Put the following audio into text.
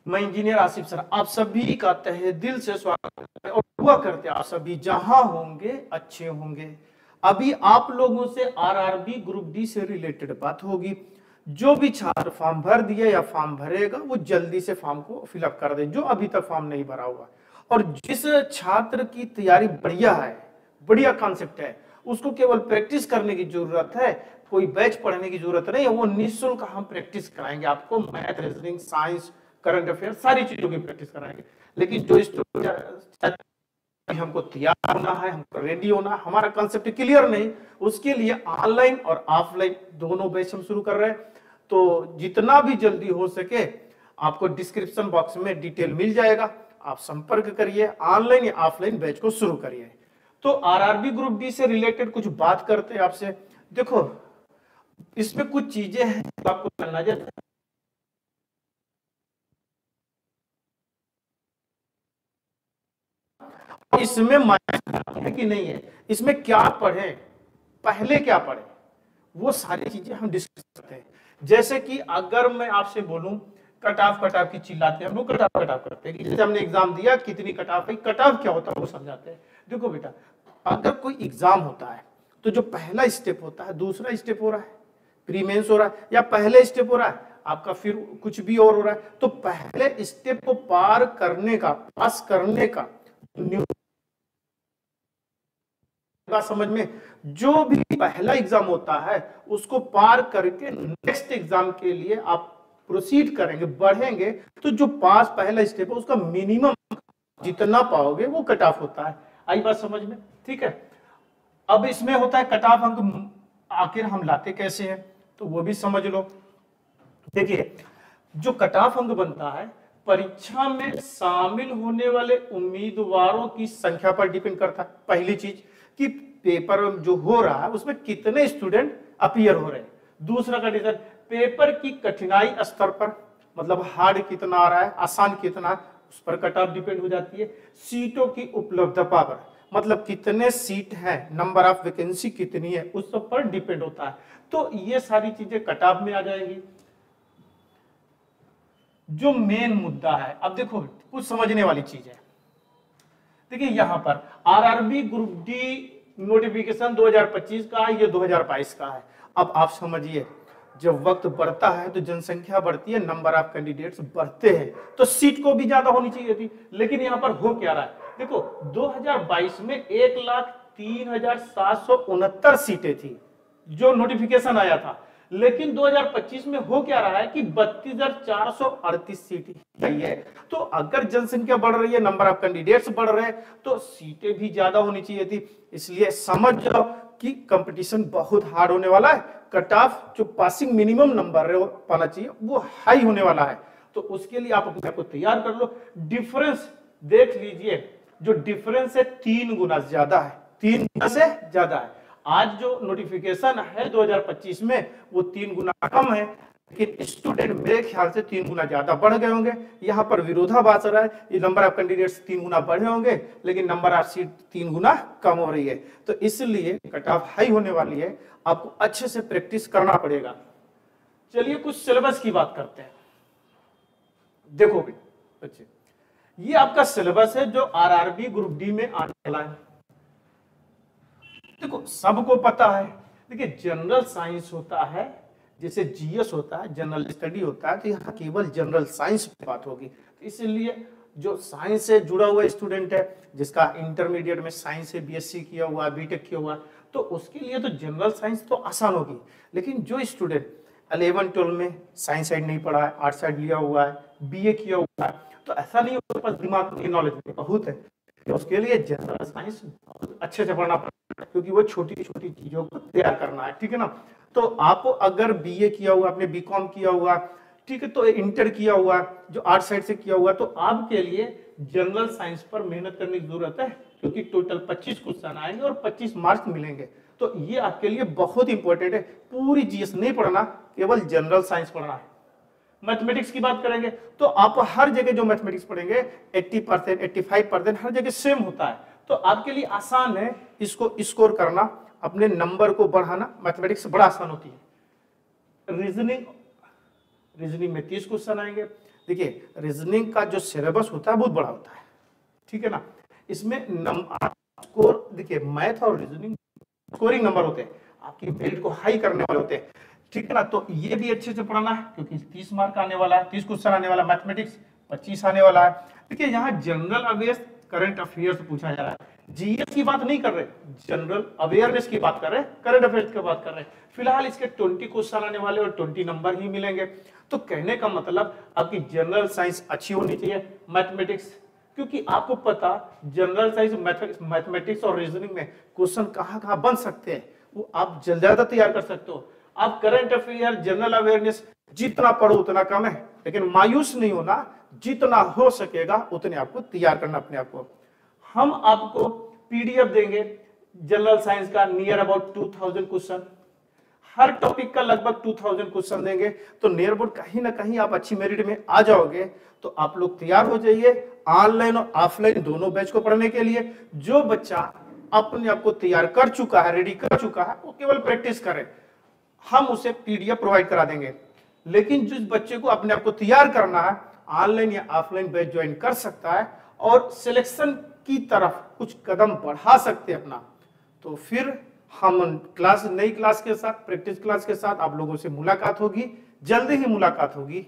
मैं engineer Asif sir आप सभी का तहे दिल से स्वागत करते हैं और दुआ करते हैं आप सभी जहां होंगे अच्छे होंगे। अभी आप लोगों से आरआरबी ग्रुप डी से रिलेटेड बात होगी। जो भी छात्र फॉर्म भर दिया या फॉर्म भरेगा वो जल्दी से फॉर्म को फिलअप कर दे, जो अभी तक फॉर्म नहीं भरा हुआ। और जिस छात्र की तैयारी बढ़िया है, बढ़िया कॉन्सेप्ट है, उसको केवल प्रैक्टिस करने की जरूरत है, कोई बैच पढ़ने की जरूरत नहीं है। वो निःशुल्क हम प्रैक्टिस कराएंगे आपको, math, reasoning, science, current affair, सारी चीजों की प्रैक्टिस कराएंगे। लेकिन जो स्टूडेंट हमको तैयार होना है, हमको रेडी होना है, हमारा कंसेप्ट क्लियर नहीं, उसके लिए ऑनलाइन और ऑफलाइन दोनों बैच हम शुरू कर रहे हैं। तो जितना भी जल्दी हो सके आपको डिस्क्रिप्शन बॉक्स में डिटेल मिल जाएगा, आप संपर्क करिए, ऑनलाइन या ऑफलाइन बैच को शुरू करिए। तो आरआरबी ग्रुप डी से रिलेटेड कुछ बात करते हैं आपसे। देखो इसमें कुछ चीजें हैं तो आपको करना चाहिए। इसमें है कि नहीं है, इसमें क्या पढ़े, पहले क्या पढ़े, वो सारी चीजें हम डिस्कस करते हैं। जैसे कि अगर मैं आपसे बोलूं कट ऑफ की चिल्लाते हैं हम लोग, कट ऑफ करते हैं, जैसे हमने एग्जाम दिया कितनी कट ऑफ है, कट ऑफ क्या होता है वो समझाते हैं। देखो बेटा, अगर कोई एग्जाम होता है तो जो पहला स्टेप होता है, दूसरा स्टेप हो रहा है, प्री मेंस हो रहा है, या पहले स्टेप हो रहा है आपका, फिर कुछ भी और हो रहा है, तो पहले स्टेप को पार करने का, पास करने का समझ में, जो भी पहला एग्जाम होता है उसको पार करके नेक्स्ट एग्जाम के लिए आप प्रोसीड करेंगे, बढ़ेंगे, तो जो पास पहला स्टेप है उसका मिनिमम जितना पाओगे वो कट ऑफ होता है। आई बात समझ में? ठीक है। अब इसमें होता है कट ऑफ अंक आखिर हम लाते कैसे हैं, तो वो भी समझ लो। देखिए जो कट ऑफ अंक बनता है परीक्षा में शामिल होने वाले उम्मीदवारों की संख्या पर डिपेंड करता है। पहली चीज कि पेपर जो हो रहा है उसमें कितने स्टूडेंट अपीयर हो रहे हैं। दूसरा कंडीशन पेपर की कठिनाई स्तर पर, मतलब हार्ड कितना आ रहा है, आसान कितना है, उस पर कट ऑफ डिपेंड हो जाती है। सीटों की उपलब्धता पर, मतलब कितने सीट है, नंबर ऑफ वैकेंसी कितनी है, उस सब पर डिपेंड होता है। तो ये सारी चीजें कट ऑफ में आ जाएंगी। जो मेन मुद्दा है, अब देखो कुछ समझने वाली चीज है। देखिए यहां पर आरआरबी ग्रुप डी नोटिफिकेशन 2025 का है, ये 2022 का है। अब आप समझिए जब वक्त बढ़ता है तो जनसंख्या बढ़ती है, नंबर ऑफ कैंडिडेट्स बढ़ते हैं, तो सीट को भी ज्यादा होनी चाहिए थी। लेकिन यहां पर हो क्या रहा है, देखो 2022 में 1,03,769 सीटें थी जो नोटिफिकेशन आया था। लेकिन 2025 में हो क्या रहा है कि 32,438 सीट आई है। तो अगर जनसंख्या बढ़ रही है, नंबर ऑफ कैंडिडेट्स बढ़ रहे हैं, तो सीटें भी ज्यादा होनी चाहिए थी। इसलिए समझ जाओ कि कंपटीशन बहुत हार्ड होने वाला है। कट ऑफ जो पासिंग मिनिमम नंबर पाना चाहिए वो हाई होने वाला है। तो उसके लिए आप अपने आप को तैयार कर लो। डिफरेंस देख लीजिए, जो डिफरेंस है 3 गुना ज्यादा है, 3 गुना से ज्यादा है। आज जो नोटिफिकेशन है 2025 में वो 3 गुना कम है, लेकिन स्टूडेंट मेरे ख्याल से 3 गुना ज्यादा बढ़ गए होंगे। यहाँ पर विरोधाभास रहा है, ये नंबर ऑफ कैंडिडेट्स 3 गुना बढ़े होंगे लेकिन नंबर ऑफ सीट 3 गुना कम हो रही है। तो इसलिए कट ऑफ हाई होने वाली है, आपको अच्छे से प्रैक्टिस करना पड़ेगा। चलिए कुछ सिलेबस की बात करते हैं। देखो भी बच्चे, ये आपका सिलेबस है जो आरआरबी ग्रुप डी में आने वाला है। देखो सबको पता है, देखिए जनरल साइंस होता है, जैसे जीएस होता है, जनरल स्टडी होता है, तो यहाँ केवल जनरल साइंस पे बात होगी। तो इसलिए जो साइंस से जुड़ा हुआ स्टूडेंट है, जिसका इंटरमीडिएट में साइंस से बीएससी किया हुआ, बीटेक किया हुआ, तो उसके लिए तो जनरल साइंस तो आसान होगी। लेकिन जो स्टूडेंट 11-12 में साइंस साइड नहीं पढ़ा है, आर्ट साइड लिया हुआ है, बीए किया हुआ है, तो ऐसा नहीं उसके पास दिमाग की नॉलेज बहुत है, तो उसके लिए जनरल साइंस अच्छे से पढ़ना पड़ेगा, क्योंकि वो छोटी छोटी चीजों को तैयार करना है। ठीक है ना। तो आप अगर बीए किया हुआ, आपने बीकॉम किया हुआ, ठीक है, तो इंटर किया हुआ, जो आर्ट साइड से किया हुआ, तो आपके लिए जनरल साइंस पर मेहनत करने की जरूरत है, क्योंकि टोटल 25 क्वेश्चन आएंगे और 25 मार्क्स मिलेंगे। तो ये आपके लिए बहुत इंपॉर्टेंट है। पूरी जीएस नहीं पढ़ना, केवल जनरल साइंस पढ़ना है। मैथमेटिक्स की बात करेंगे तो आप हर जगह जो मैथमेटिक्स पढ़ेंगे 80%, 85% हर जगह सेम होता है। तो आपके लिए आसान है इसको स्कोर करना, अपने नंबर को बढ़ाना। मैथमेटिक्स बड़ा आसान होती है। रीजनिंग रीजनिंग में 30 क्वेश्चन आएंगे। देखिए रीजनिंग का जो सिलेबस होता है बहुत बड़ा होता है, ठीक है ना। इसमें स्कोर, देखिए मैथ और रीजनिंग स्कोरिंग नंबर होते हैं, आपकी मेरिट को हाई करने वाले होते हैं, ठीक है ना। तो ये भी अच्छे से पढ़ना है क्योंकि 30 मार्क आने वाला है, 30 क्वेश्चन आने वाला है। मैथमेटिक्स 25 आने वाला है। देखिए यहाँ जनरल अवेयर्स करंट अफेयर्स पूछा जा रहा है, जीएस की बात नहीं कर रहे, जनरल अवेयरनेस की बात कर रहे हैं, करंट अफेयर्स की बात कर रहे हैं। फिलहाल इसके 20 क्वेश्चन आने वाले और 20 नंबर ही मिलेंगे। तो कहने का मतलब आपकी जनरल साइंस अच्छी होनी चाहिए, मैथमेटिक्स, क्योंकि आपको पता जनरल साइंस मैथमेटिक्स और रीजनिंग में क्वेश्चन कहाँ बन सकते हैं, वो आप ज्यादा तैयार कर सकते हो। आप करंट अफेयर जनरल अवेयरनेस जितना पढ़ो उतना कम है, लेकिन मायूस नहीं होना, जितना हो सकेगा उतने आपको तैयार करना अपने आप को। हम आपको पीडीएफ देंगे जनरल साइंस का near about 2000 question, her topic का लगभग 2000 क्वेश्चन देंगे। तो नियर अबाउट कहीं ना कहीं आप अच्छी मेरिट में आ जाओगे। तो आप लोग तैयार हो जाइए ऑनलाइन और ऑफलाइन दोनों बैच को पढ़ने के लिए। जो बच्चा अपने आप को तैयार कर चुका है, रेडी कर चुका है, वो केवल प्रैक्टिस करे, हम उसे पीडीएफ प्रोवाइड करा देंगे। लेकिन जिस बच्चे को अपने आप को तैयार करना है, ऑनलाइन या ऑफलाइन बैच ज्वाइन कर सकता है और सिलेक्शन की तरफ कुछ कदम बढ़ा सकते हैं अपना। तो फिर हम नई क्लास के साथ, प्रैक्टिस क्लास के साथ आप लोगों से मुलाकात होगी, जल्दी ही मुलाकात होगी।